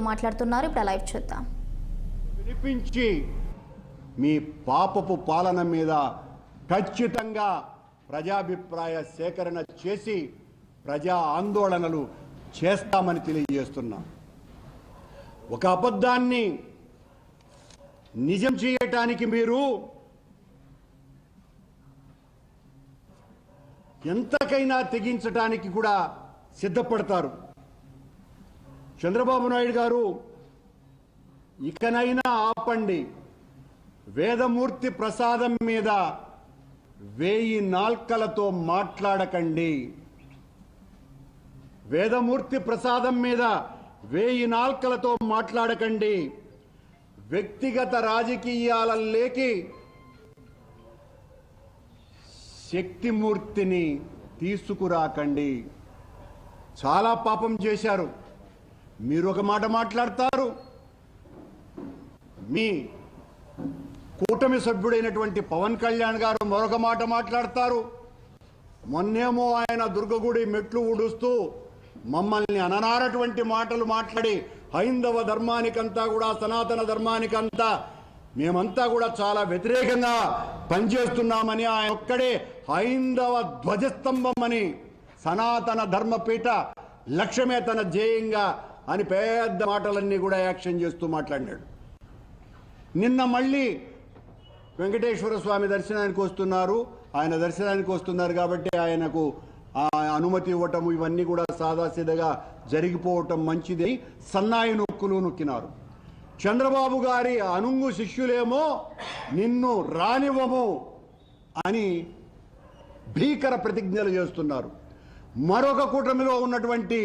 మాట్లాడుతున్నారు. ఇప్పుడు లైవ్ చూద్దాం. వినిపించి మీ పాపపు పాలన మీద ఖచ్చితంగా ప్రజాభిప్రాయ సేకరణ చేసి ప్రజా ఆందోళనలు చేస్తామని తెలియజేస్తున్నాం. ఒక అబద్ధాన్ని నిజం చేయటానికి మీరు ఎంతకైనా తెగించటానికి కూడా సిద్ధపడతారు. చంద్రబాబు నాయుడు గారు ఇకనైనా ఆపండి. వేదమూర్తి ప్రసాదం మీద 1000 నాల్కలతో మాట్లాడకండి. వేదమూర్తి ప్రసాదం మీద 1000 నాల్కలతో మాట్లాడకండి. వ్యక్తిగత రాజకీయాలలోకి శక్తిమూర్తిని తీసుకురాకండి. చాలా పాపం చేశారు. మీరు ఒక మాట మాట్లాడతారు, మీ కూటమి సభ్యుడైనటువంటి పవన్ కళ్యాణ్ గారు మరొక మాట మాట్లాడతారు. మొన్నేమో ఆయన దుర్గగుడి మెట్లు ఊడుస్తూ మమ్మల్ని అననారటువంటి మాటలు మాట్లాడి హైందవ ధర్మానికంతా కూడా సనాతన ధర్మానికంతా మేమంతా కూడా చాలా వ్యతిరేకంగా పనిచేస్తున్నామని, ఆయన ఒక్కడే హైందవ ధ్వజస్తంభం అని, సనాతన ధర్మపీఠ లక్ష్యమే తన ధ్యేయంగా అని పెద్ద మాటలన్నీ కూడా యాక్షన్ చేస్తూ మాట్లాడినాడు. నిన్న మళ్ళీ వెంకటేశ్వర స్వామి దర్శనానికి వస్తున్నారు. ఆయన దర్శనానికి వస్తున్నారు కాబట్టి ఆయనకు అనుమతి ఇవ్వటం ఇవన్నీ కూడా సాదాసీదగా జరిగిపోవటం మంచిది. సన్నాయి నొక్కులు నొక్కినారు. చంద్రబాబు గారి అనుంగు శిష్యులేమో నిన్ను రానివ్వము అని భీకర ప్రతిజ్ఞలు చేస్తున్నారు. మరొక కూటమిలో ఉన్నటువంటి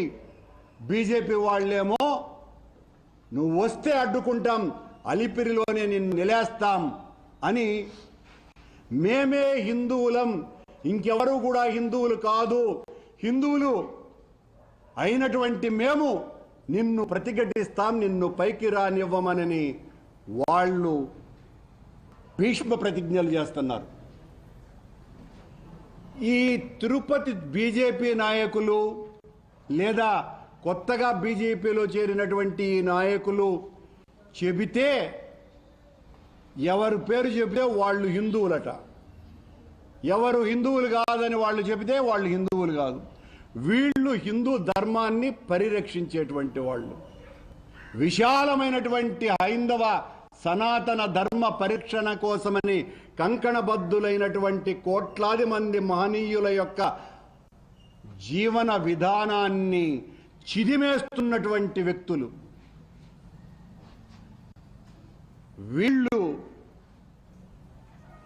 బీజేపీ వాళ్ళేమో నువ్వు వస్తే అడ్డుకుంటాం, అలిపిరిలోనే నిన్ను నిలేస్తాం అని, మేమే హిందువులం, ఇంకెవరు కూడా హిందువులు కాదు, హిందువులు అయినటువంటి మేము నిన్ను ప్రతిఘటిస్తాం, నిన్ను పైకి రానివ్వమనని వాళ్ళు భీష్మ ప్రతిజ్ఞలు చేస్తున్నారు. ఈ తిరుపతి బీజేపీ నాయకులు లేదా కొత్తగా బీజేపీలో చేరినటువంటి నాయకులు చెబితే, ఎవరు పేరు చెబితే వాళ్ళు హిందువులట, ఎవరు హిందువులు కాదని వాళ్ళు చెబితే వాళ్ళు హిందువులు కాదు. వీళ్ళు హిందూ ధర్మాన్ని పరిరక్షించేటువంటి వాళ్ళు. విశాలమైనటువంటి హైందవ సనాతన ధర్మ పరిరక్షణ కోసమని కంకణబద్ధులైనటువంటి కోట్లాది మంది మహనీయుల యొక్క జీవన విధానాన్ని చిదిమేస్తున్నటువంటి వ్యక్తులు వీళ్ళు.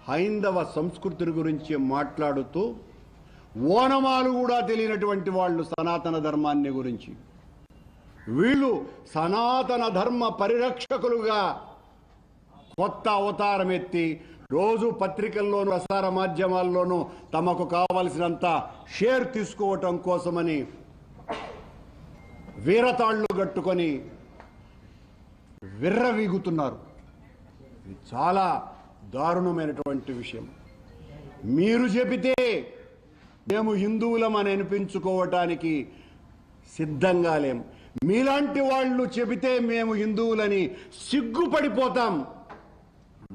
హైందవ సంస్కృతి గురించి మాట్లాడుతూ ఓనమాలు కూడా తెలియనటువంటి వాళ్ళు సనాతన ధర్మాన్ని గురించి. వీళ్ళు సనాతన ధర్మ పరిరక్షకులుగా కొత్త అవతారం ఎత్తి రోజు పత్రికల్లోనూ ప్రసార మాధ్యమాల్లోనూ తమకు కావలసినంత షేర్ తీసుకోవటం కోసమని వీరతాళ్లు కట్టుకొని విర్రవీగుతున్నారు. ఇది చాలా దారుణమైనటువంటి విషయం. మీరు చెబితే మేము హిందువులం అని అనిపించుకోవటానికి సిద్ధంగా లేం. మీలాంటి వాళ్ళు చెబితే మేము హిందువులని సిగ్గుపడిపోతాం.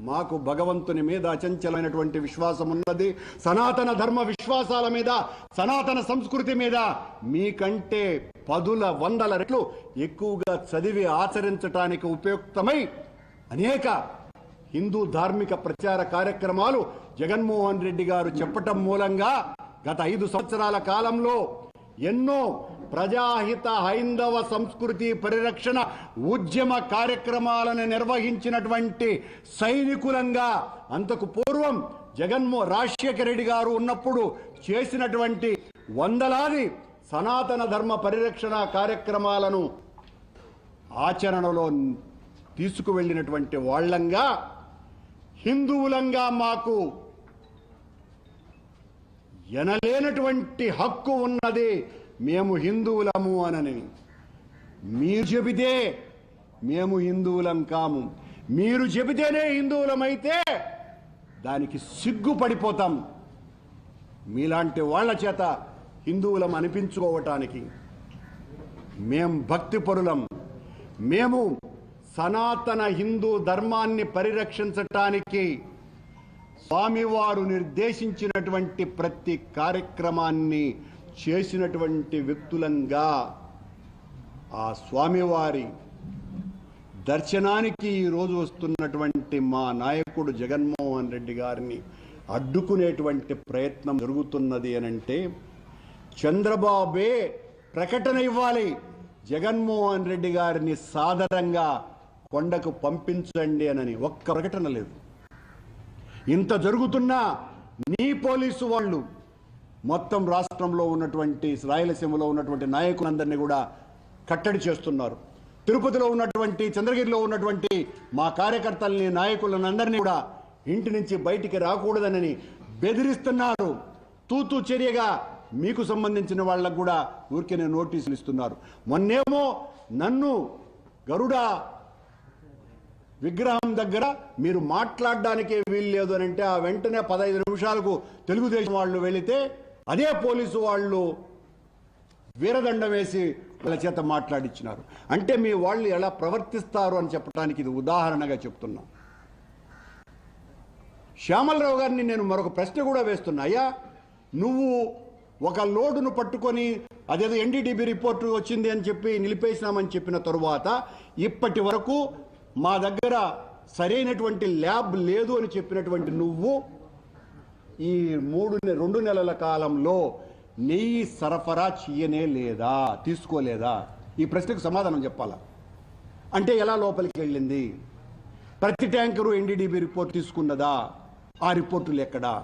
మాకు భగవంతుని మీద అచంచలమైనటువంటి విశ్వాసం ఉన్నది. సనాతన ధర్మ విశ్వాసాల మీద, సనాతన సంస్కృతి మీద మీకంటే 10,100 రెట్లు ఎక్కువగా చదివి ఆచరించటానికి ఉపయుక్తమై అనేక హిందూ ధార్మిక ప్రచార కార్యక్రమాలు జగన్మోహన్ రెడ్డి గారు చెప్పటం మూలంగా గత 5 సంవత్సరాల కాలంలో ఎన్నో ప్రజాహిత హైందవ సంస్కృతి పరిరక్షణ ఉద్యమ కార్యక్రమాలను నిర్వహించినటువంటి సైనికులంగా, అంతకు పూర్వం రాజశేఖర రెడ్డి గారు ఉన్నప్పుడు చేసినటువంటి వందలాది సనాతన ధర్మ పరిరక్షణ కార్యక్రమాలను ఆచరణలో తీసుకువెళ్ళినటువంటి వాళ్ళంగా, హిందువులంగా మాకు ఎనలేనటువంటి హక్కు ఉన్నది, మేము హిందువులము అనని. మీరు చెబితే మేము హిందువులం కాము. మీరు చెబితేనే హిందువులమైతే దానికి సిగ్గుపడిపోతాం. మీలాంటి వాళ్ళ చేత హిందువులం అనిపించుకోవటానికి మేం భక్తి పరులం. మేము సనాతన హిందూ ధర్మాన్ని పరిరక్షించటానికి స్వామివారు నిర్దేశించినటువంటి ప్రతి కార్యక్రమాన్ని చేసినటువంటి వ్యక్తులంగా ఆ స్వామివారి దర్శనానికి ఈరోజు వస్తున్నటువంటి మా నాయకుడు జగన్మోహన్ రెడ్డి గారిని అడ్డుకునేటువంటి ప్రయత్నం జరుగుతున్నది అనంటే చంద్రబాబే ప్రకటన ఇవ్వాలి, జగన్మోహన్ రెడ్డి గారిని సాదరంగా కొండకు పంపించండి అని. ఒక్క ప్రకటన లేదు. ఇంత జరుగుతున్నా నీ పోలీసు వాళ్ళు మొత్తం రాష్ట్రంలో ఉన్నటువంటి రాయలసీమలో ఉన్నటువంటి నాయకులందరినీ కూడా కట్టడి చేస్తున్నారు. తిరుపతిలో ఉన్నటువంటి చంద్రగిరిలో ఉన్నటువంటి మా కార్యకర్తల్ని నాయకులను అందరినీ కూడా ఇంటి నుంచి బయటికి రాకూడదని బెదిరిస్తున్నారు. తూతూ చర్యగా మీకు సంబంధించిన వాళ్ళకు కూడా ఊరికే నోటీసులు ఇస్తున్నారు. మొన్నేమో నన్ను గరుడ విగ్రహం దగ్గర మీరు మాట్లాడడానికే వీలు లేదు అని అంటే ఆ వెంటనే 15 నిమిషాలకు తెలుగుదేశం వాళ్ళు వెళితే అదే పోలీసు వాళ్ళు వీరదండం వేసి వాళ్ళ చేత మాట్లాడించినారు. అంటే మీ వాళ్ళు ఎలా ప్రవర్తిస్తారు అని చెప్పడానికి ఇది ఉదాహరణగా చెప్తున్నా. శ్యామలరావు గారిని నేను మరొక ప్రశ్న కూడా వేస్తున్నా. అయ్యా, నువ్వు ఒక లోడును పట్టుకొని అదేదో ఎన్డీడీబీ రిపోర్టు వచ్చింది అని చెప్పి నిలిపేసినామని చెప్పిన తరువాత ఇప్పటి వరకు మా దగ్గర సరైనటువంటి ల్యాబ్ లేదు అని చెప్పినటువంటి నువ్వు ఈ 2 నెలల కాలంలో నెయ్యి సరఫరా చేయనే లేదా, తీసుకోలేదా? ఈ ప్రశ్నకు సమాధానం చెప్పాలా. అంటే ఎలా లోపలికి వెళ్ళింది? ప్రతి ట్యాంకరు ఎన్డీడీబీ రిపోర్ట్ తీసుకున్నదా? ఆ రిపోర్టులు ఎక్కడా?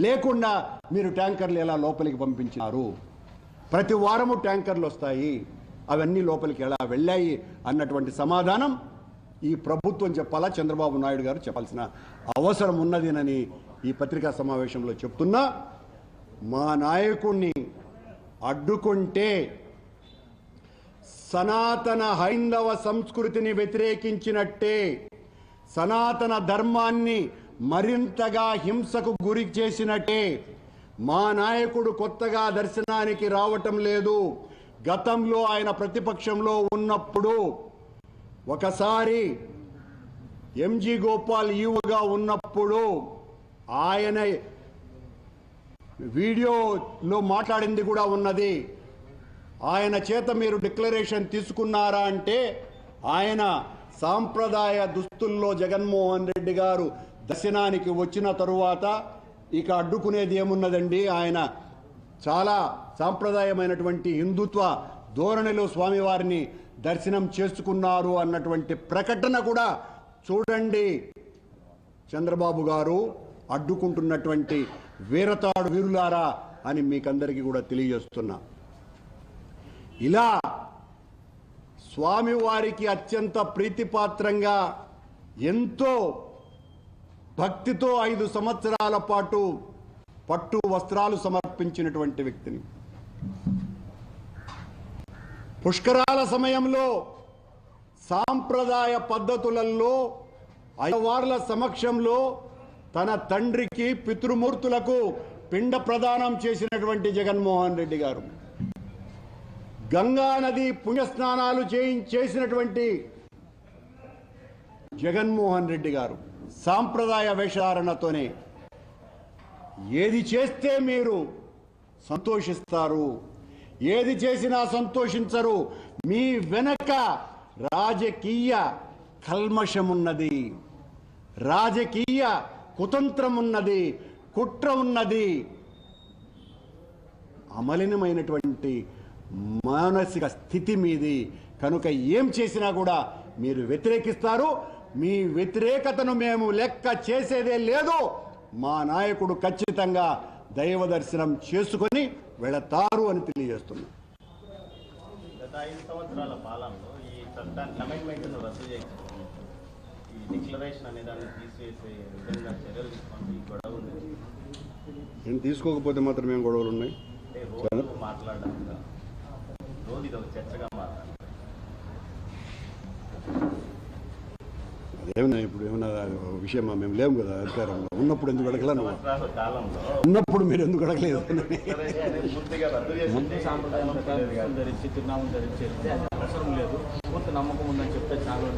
లేకుండా మీరు ట్యాంకర్లు ఎలా లోపలికి పంపించినారు? ప్రతి వారము ట్యాంకర్లు వస్తాయి, అవన్నీ లోపలికి ఎలా వెళ్ళాయి అన్నటువంటి సమాధానం ఈ ప్రభుత్వం చెప్పాలా, చంద్రబాబు నాయుడు గారు చెప్పాల్సిన అవసరం ఉన్నదేనని ఈ పత్రికా సమావేశంలో చెప్తున్నా. మా నాయకుణ్ణి అడ్డుకుంటే సనాతన హైందవ సంస్కృతిని వ్యతిరేకించినట్టే, సనాతన ధర్మాన్ని మరింతగా హింసకు గురి చేసినట్టే. మా నాయకుడు కొత్తగా దర్శనానికి రావటం లేదు. గతంలో ఆయన ప్రతిపక్షంలో ఉన్నప్పుడు ఒకసారి ఎంజీ గోపాల్ ఈవుగా ఉన్నప్పుడు ఆయన వీడియోలో మాట్లాడింది కూడా ఉన్నది. ఆయన చేత మీరు డిక్లరేషన్ తీసుకున్నారా అంటే ఆయన సాంప్రదాయ దుస్తుల్లో జగన్మోహన్ రెడ్డి గారు దర్శనానికి వచ్చిన తరువాత ఇక అడ్డుకునేది ఏమున్నదండి? ఆయన చాలా సాంప్రదాయమైనటువంటి హిందుత్వ ధోరణిలో స్వామివారిని దర్శనం చేసుకున్నారు అన్నటువంటి ప్రకటన కూడా చూడండి. చంద్రబాబు గారు అడ్డుకుంటున్నటువంటి వీరతాడు వీరులారా అని మీకందరికీ కూడా తెలియజేస్తున్నా. ఇలా స్వామివారికి అత్యంత ప్రీతిపాత్రంగా ఎంతో భక్తితో 5 సంవత్సరాల పాటు పట్టు వస్త్రాలు సమర్పించినటువంటి వ్యక్తిని, పుష్కరాల సమయంలో సాంప్రదాయ పద్ధతులలో అయ్యవార్ల సమక్షంలో తన తండ్రికి పితృమూర్తులకు పిండ ప్రదానం చేసినటువంటి జగన్మోహన్ రెడ్డి గారు, గంగా నది పుణ్యస్నానాలు చేసినటువంటి జగన్మోహన్ రెడ్డి గారు సాంప్రదాయ వేషధారణతోనే ఏది చేస్తే మీరు సంతోషిస్తారు, ఏది చేసినా సంతోషించరు. మీ వెనక రాజకీయ కల్మషమున్నది, రాజకీయ కుతంత్రం ఉన్నది, కుట్ర ఉన్నది, అమలినమైనటువంటి మానసిక స్థితి మీది. కనుక ఏం చేసినా కూడా మీరు వ్యతిరేకిస్తారు. మీ వ్యతిరేకతను మేము లెక్క చేసేదే లేదు. మా నాయకుడు ఖచ్చితంగా దైవ దర్శనం చేసుకొని వెళతారు అని తెలియజేస్తున్నాం. గత 5 సంవత్సరాల పాలనలో ఈ చట్టాన్ని అమెండ్మెంట్ను రద్దు చేసి ఈ డిక్లరేషన్ అనే దాన్ని తీసివేసే విధంగా చర్యలు తీసుకోండి. ఈ గొడవ ఉంది. నేను తీసుకోకపోతే మాత్రం ఏం గొడవలు ఉన్నాయి? అంటే రోజు మాట్లాడడానికి రోజు ఇది ఒక చర్చగా మాట్లాడాలి. అదేమన్నా ఇప్పుడు ఏమన్నా విషయమా? మేము లేము కదా అధికారంలో. ఉన్నప్పుడు ఎందుకు అడగలను? సంవత్సరాల కాలంలో ఉన్నప్పుడు మీరు ఎందుకు అడగలేదు? పూర్తిగా రద్దు చేసి సాంప్రదాయం ధరించి తిరునామం ధరించి అవసరం లేదు, పూర్తి నమ్మకం ఉందని చెప్తే చాలా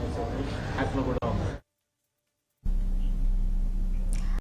యాక్ట్లో కూడా